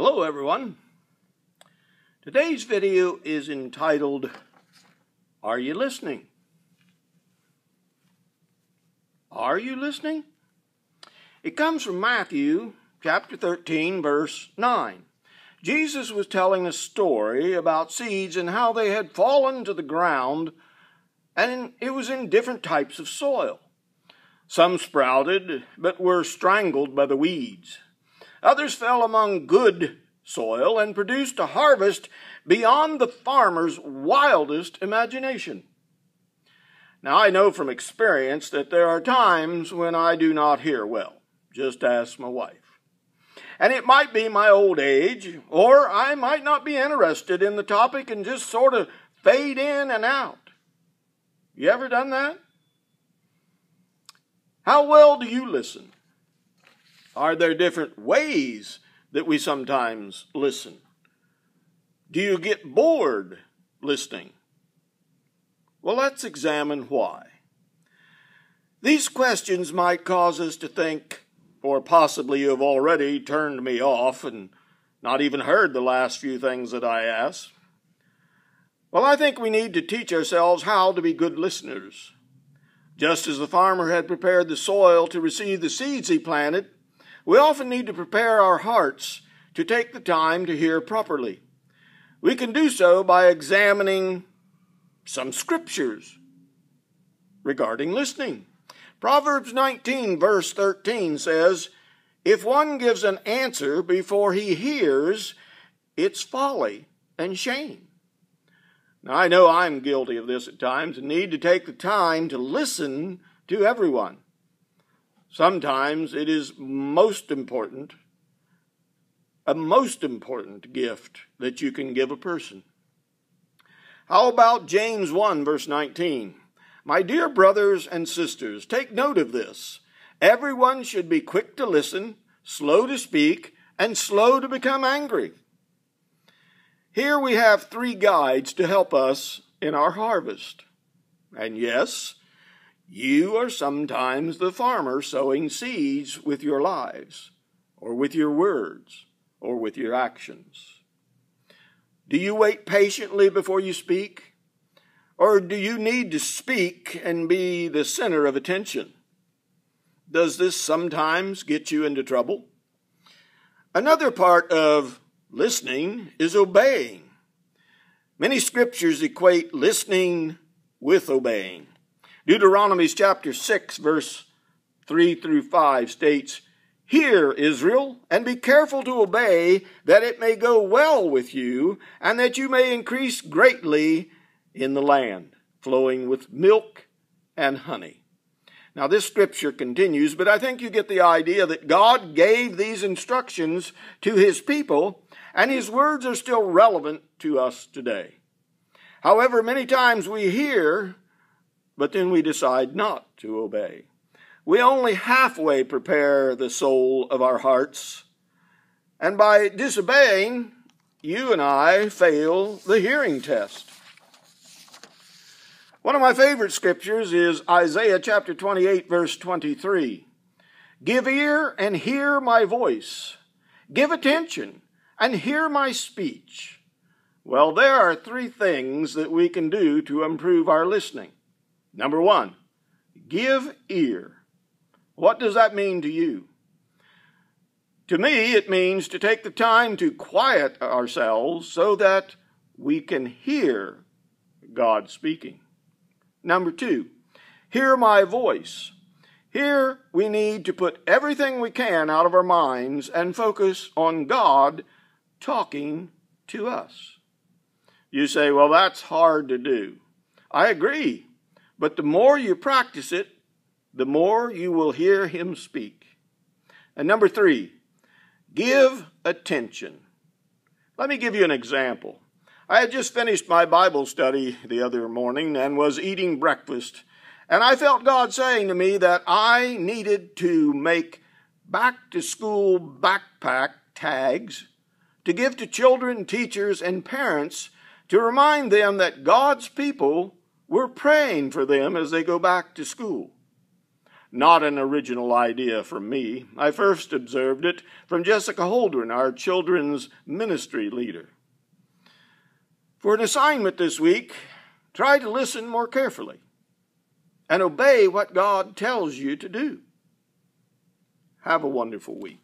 Hello everyone. Today's video is entitled, Are You Listening? Are you listening? It comes from Matthew chapter 13 verse 9. Jesus was telling a story about seeds and how they had fallen to the ground, and it was in different types of soil. Some sprouted but were strangled by the weeds. Others fell among good soil and produced a harvest beyond the farmer's wildest imagination. Now, I know from experience that there are times when I do not hear well. Just ask my wife. And it might be my old age, or I might not be interested in the topic and just sort of fade in and out. You ever done that? How well do you listen? Are there different ways that we sometimes listen? Do you get bored listening? Well, let's examine why. These questions might cause us to think, or possibly you have already turned me off and not even heard the last few things that I asked. Well, I think we need to teach ourselves how to be good listeners. Just as the farmer had prepared the soil to receive the seeds he planted, we often need to prepare our hearts to take the time to hear properly. We can do so by examining some scriptures regarding listening. Proverbs 19 verse 13 says, "If one gives an answer before he hears, it's folly and shame." Now, I know I'm guilty of this at times and need to take the time to listen to everyone. Sometimes it is a most important gift that you can give a person. How about James 1 verse 19? "My dear brothers and sisters, take note of this. Everyone should be quick to listen, slow to speak, and slow to become angry." Here we have three guides to help us in our harvest. And yes, you are sometimes the farmer sowing seeds with your lives, or with your words, or with your actions. Do you wait patiently before you speak? Or do you need to speak and be the center of attention? Does this sometimes get you into trouble? Another part of listening is obeying. Many scriptures equate listening with obeying. Deuteronomy chapter 6 verse 3 through 5 states, "Hear, Israel, and be careful to obey, that it may go well with you, and that you may increase greatly in the land, flowing with milk and honey." Now, this scripture continues, but I think you get the idea that God gave these instructions to his people, and his words are still relevant to us today. However, many times we hear, but then we decide not to obey. We only halfway prepare the soul of our hearts, and by disobeying, you and I fail the hearing test. One of my favorite scriptures is Isaiah chapter 28, verse 23. "Give ear and hear my voice. Give attention and hear my speech." Well, there are three things that we can do to improve our listening. Number one, give ear. What does that mean to you? To me, it means to take the time to quiet ourselves so that we can hear God speaking. Number two, hear my voice. Here we need to put everything we can out of our minds and focus on God talking to us. You say, well, that's hard to do. I agree. But the more you practice it, the more you will hear him speak. And number three, give attention. Let me give you an example. I had just finished my Bible study the other morning and was eating breakfast, and I felt God saying to me that I needed to make back-to-school backpack tags to give to children, teachers, and parents to remind them that God's people were praying for them as they go back to school. not an original idea from me. I first observed it from Jessica Holdren, our children's ministry leader. For an assignment this week, try to listen more carefully and obey what God tells you to do. Have a wonderful week.